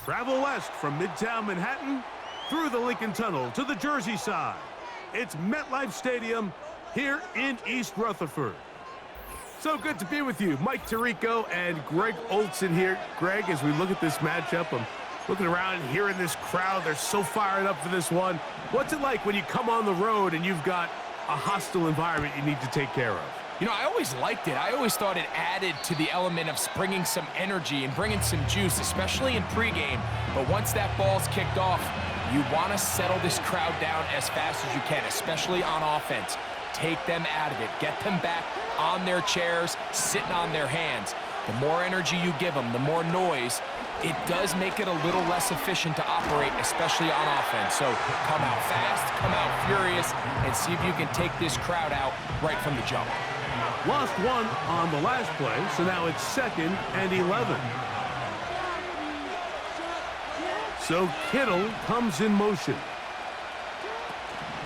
Travel west from Midtown Manhattan through the Lincoln Tunnel to the Jersey side. It's MetLife Stadium here in East Rutherford. So good to be with you. Mike Tirico and Greg Olson here. Greg, as we look at this matchup, I'm looking around and hearing this crowd. They're so fired up for this one. What's it like when you come on the road and you've got a hostile environment you need to take care of? You know, I always liked it. I always thought it added to the element of bringing some energy and bringing some juice, especially in pregame. But once that ball's kicked off, you want to settle this crowd down as fast as you can, especially on offense. Take them out of it. Get them back on their chairs, sitting on their hands. The more energy you give them, the more noise, it does make it a little less efficient to operate, especially on offense. So come out fast, come out furious, and see if you can take this crowd out right from the jump. Lost one on the last play, so now it's 2nd and 11. So Kittle comes in motion.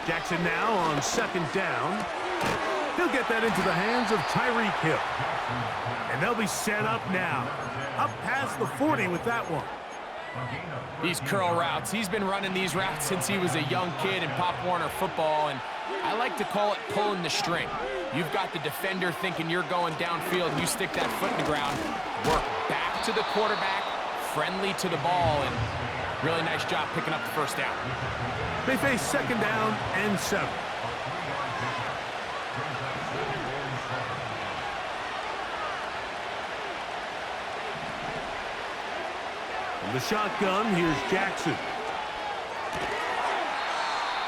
Jackson now on 2nd down. He'll get that into the hands of Tyreek Hill. And they'll be set up now. Up past the 40 with that one. These curl routes, he's been running these routes since he was a young kid in Pop Warner football, and I like to call it pulling the string. You've got the defender thinking you're going downfield, and you stick that foot in the ground, work back to the quarterback, friendly to the ball, and really nice job picking up the first down. They face 2nd down and 7. From the shotgun, here's Jackson.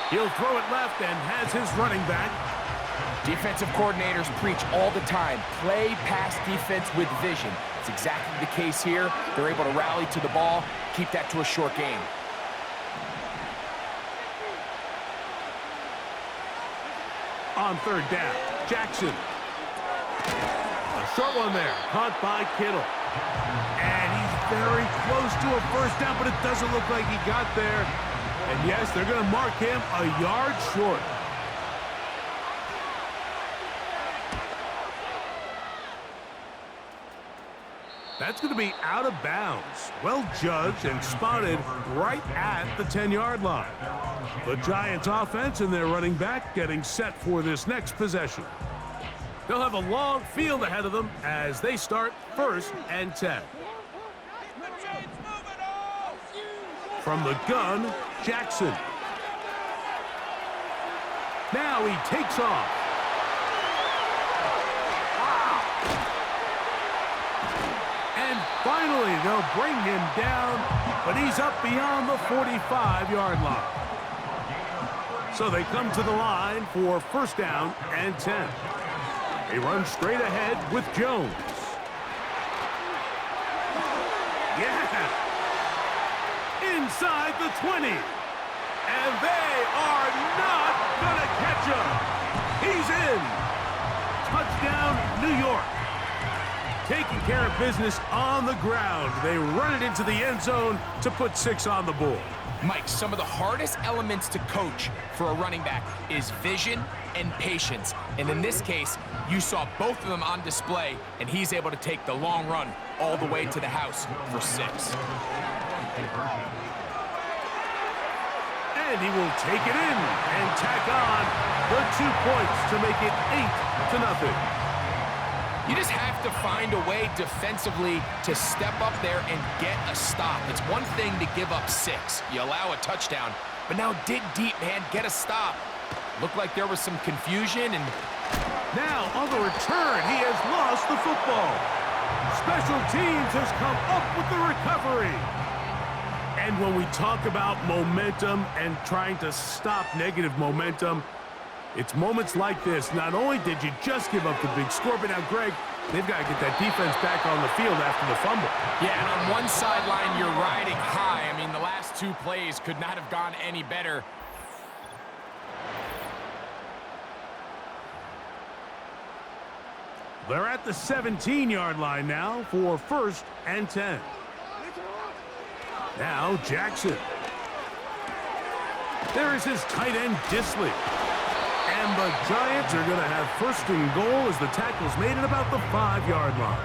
He'll throw it left and has his running back. Defensive coordinators preach all the time, play pass defense with vision. It's exactly the case here. They're able to rally to the ball, keep that to a short game. On 3rd down, Jackson. A short one there, caught by Kittle. And he's very close to a first down, but it doesn't look like he got there. And yes, they're going to mark him a yard short. That's going to be out of bounds. Well judged and spotted right at the 10-yard line. The Giants offense and their running back getting set for this next possession. They'll have a long field ahead of them as they start 1st and 10. From the gun, Jackson. Now he takes off. And finally, they'll bring him down, but he's up beyond the 45-yard line. So they come to the line for 1st down and 10. They run straight ahead with Jones. Yeah! Inside the 20. And they are not going to catch him. He's in. Touchdown, New York. Taking care of business on the ground. They run it into the end zone to put 6 on the board. Mike, some of the hardest elements to coach for a running back is vision and patience. And in this case, you saw both of them on display, and he's able to take the long run all the way to the house for 6. And he will take it in and tack on the 2 points to make it 8-0. You just have to find a way defensively to step up there and get a stop. It's one thing to give up 6. You allow a touchdown, but now dig deep, man. Get a stop. Looked like there was some confusion, and now on the return, he has lost the football. Special teams has come up with the recovery. And when we talk about momentum and trying to stop negative momentum, it's moments like this. Not only did you just give up the big score, but now, Greg, they've got to get that defense back on the field after the fumble. Yeah, and on one sideline, you're riding high. I mean, the last 2 plays could not have gone any better. They're at the 17-yard line now for 1st and 10. Now Jackson. There is his tight end, Disley. And the Giants are going to have 1st and goal as the tackle's made at about the 5-yard line.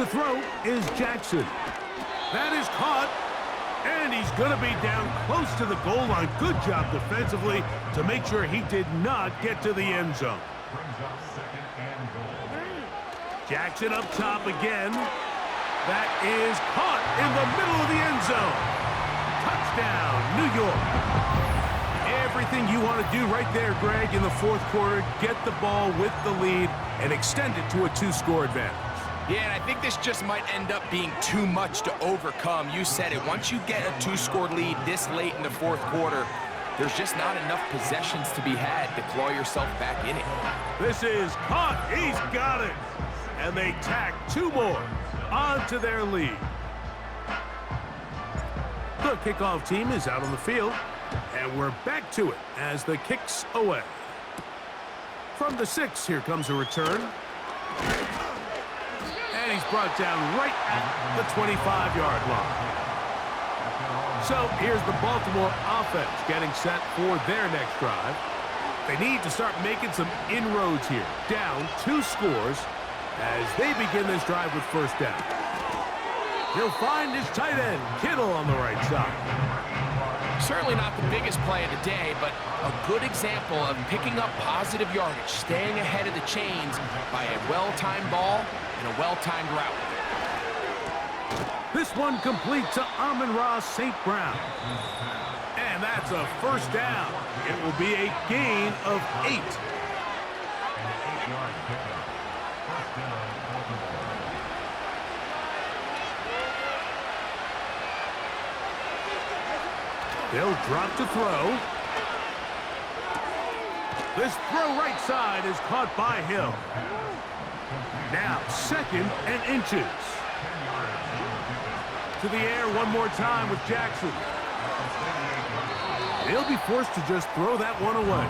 to throw is Jackson. That is caught. And he's going to be down close to the goal line. Good job defensively to make sure he did not get to the end zone. Jackson up top again. That is caught in the middle of the end zone. Touchdown, New York. Everything you want to do right there, Greg, in the fourth quarter. Get the ball with the lead and extend it to a 2-score advantage. Yeah, and I think this just might end up being too much to overcome. You said it. Once you get a 2-score lead this late in the fourth quarter, there's just not enough possessions to be had to claw yourself back in it. This is caught. He's got it. And they tack 2 more onto their lead. The kickoff team is out on the field, and we're back to it as the kick's away. From the 6, here comes a return. And he's brought down right at the 25-yard line. So here's the Baltimore offense getting set for their next drive. They need to start making some inroads here. Down 2 scores as they begin this drive with first down. He'll find his tight end, Kittle, on the right side. Certainly not the biggest play of the day, but a good example of picking up positive yardage, staying ahead of the chains by a well-timed ball and a well-timed route. This one complete to Amon-Ra St. Brown. And that's a first down. It will be a gain of 8. They'll drop to throw. This throw right side is caught by Hill. Now 2nd and inches. To the air one more time with Jackson. He'll be forced to just throw that one away.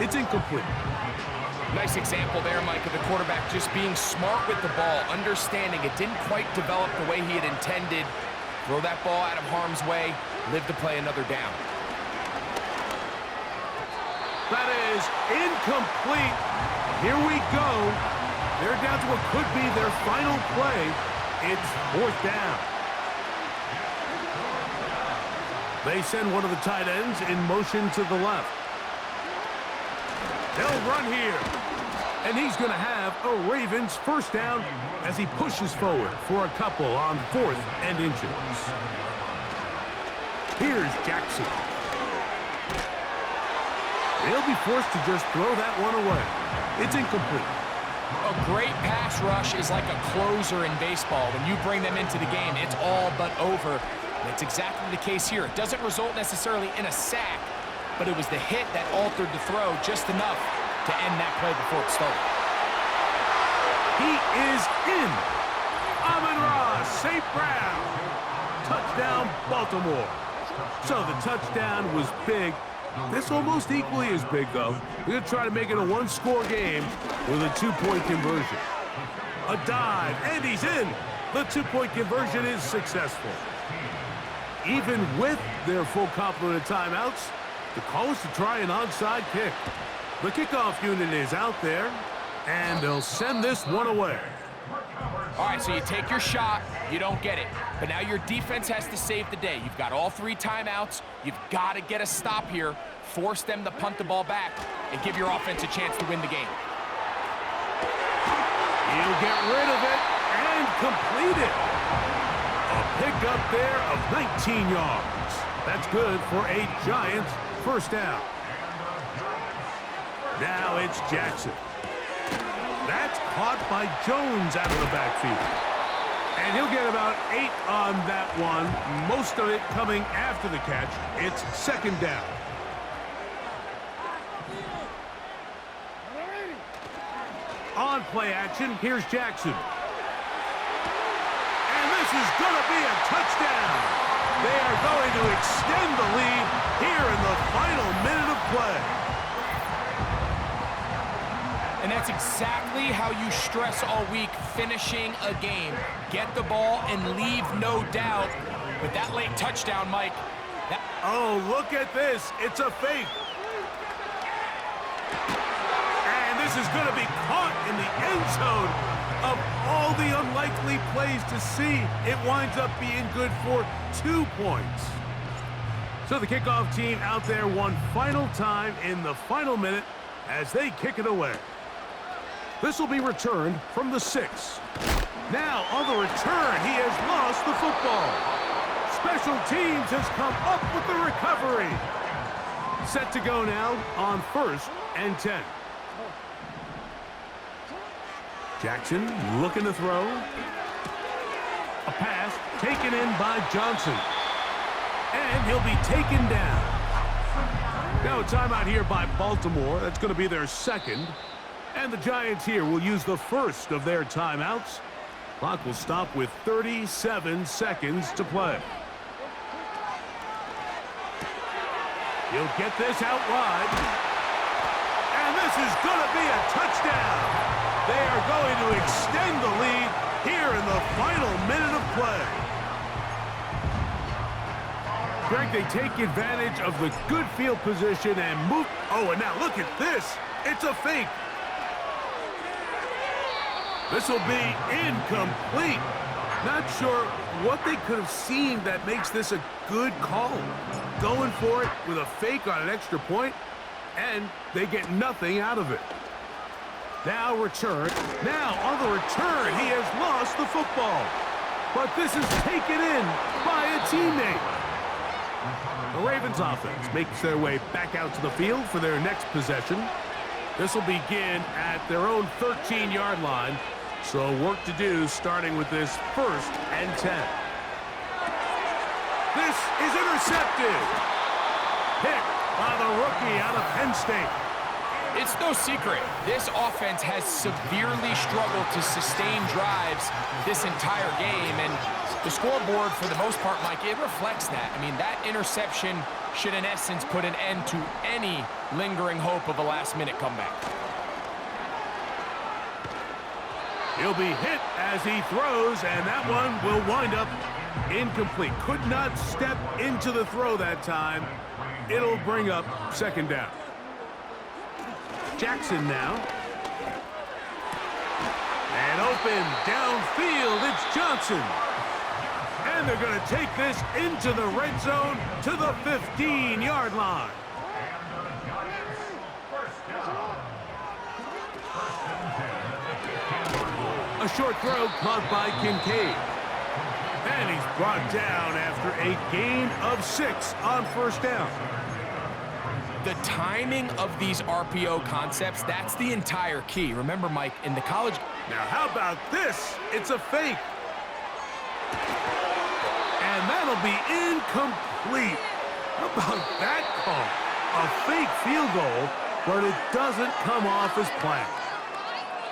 It's incomplete. Nice example there, Mike, of the quarterback just being smart with the ball, understanding it didn't quite develop the way he had intended. Throw that ball out of harm's way, live to play another down. That is incomplete. Here we go. They're down to what could be their final play. It's 4th down. They send one of the tight ends in motion to the left. They'll run here. And he's going to have a Ravens first down as he pushes forward for a couple on 4th and inches. Here's Jackson. He'll be forced to just throw that one away. It's incomplete. A great pass rush is like a closer in baseball. When you bring them into the game, it's all but over. That's exactly the case here. It doesn't result necessarily in a sack, but it was the hit that altered the throw just enough to end that play before it started. He is in. Amon-Ra St. Brown. Touchdown, Baltimore. So the touchdown was big. This almost equally as big, though. We're going to try to make it a 1-score game with a 2-point conversion. A dive, and he's in. The 2-point conversion is successful. Even with their full complement of timeouts, the call is to try an onside kick. The kickoff unit is out there, and they'll send this one away. All right, so you take your shot, you don't get it. But now your defense has to save the day. You've got all 3 timeouts. You've got to get a stop here, force them to punt the ball back, and give your offense a chance to win the game. He'll get rid of it and complete it. A pickup there of 19 yards. That's good for a Giants first down. Now it's Jackson. That's caught by Jones out of the backfield. And he'll get about 8 on that one, most of it coming after the catch. It's 2nd down. On play action, here's Jackson. And this is going to be a touchdown. They are going to extend the lead here in the final minute of play. And that's exactly how you stress all week, finishing a game. Get the ball and leave no doubt. With that late touchdown, Mike. Oh, look at this. It's a fake. And this is going to be caught in the end zone. Of all the unlikely plays to see, it winds up being good for 2 points. So the kickoff team out there one final time in the final minute as they kick it away. This will be returned from the 6. Now on the return, he has lost the football. Special teams has come up with the recovery. Set to go now on 1st and 10. Jackson looking to throw. A pass taken in by Johnson. And he'll be taken down. Now a timeout here by Baltimore. That's going to be their 2nd. And the Giants here will use the 1st of their timeouts. Clock will stop with 37 seconds to play. He'll get this out wide. And this is going to be a touchdown. They are going to extend the lead here in the final minute of play. Greg, they take advantage of the good field position and move. Oh, and now look at this. It's a fake. This will be incomplete. Not sure what they could have seen that makes this a good call. Going for it with a fake on an extra point, and they get nothing out of it. Now return. Now on the return, he has lost the football. But this is taken in by a teammate. The Ravens offense makes their way back out to the field for their next possession. This will begin at their own 13-yard line. So work to do starting with this 1st and 10. This is intercepted. Picked by the rookie out of Penn State. It's no secret, this offense has severely struggled to sustain drives this entire game, and the scoreboard, for the most part, Mike, it reflects that. I mean, that interception should, in essence, put an end to any lingering hope of a last-minute comeback. He'll be hit as he throws, and that one will wind up incomplete. Could not step into the throw that time. It'll bring up 2nd down. Jackson now. And open downfield, it's Johnson. And they're going to take this into the red zone to the 15-yard line. A short throw caught by Kincaid. And he's brought down after a gain of 6 on 1st down. The timing of these RPO concepts, that's the entire key. Remember, Mike, in the college... Now, how about this? It's a fake. And that'll be incomplete. How about that call? A fake field goal, but it doesn't come off as planned.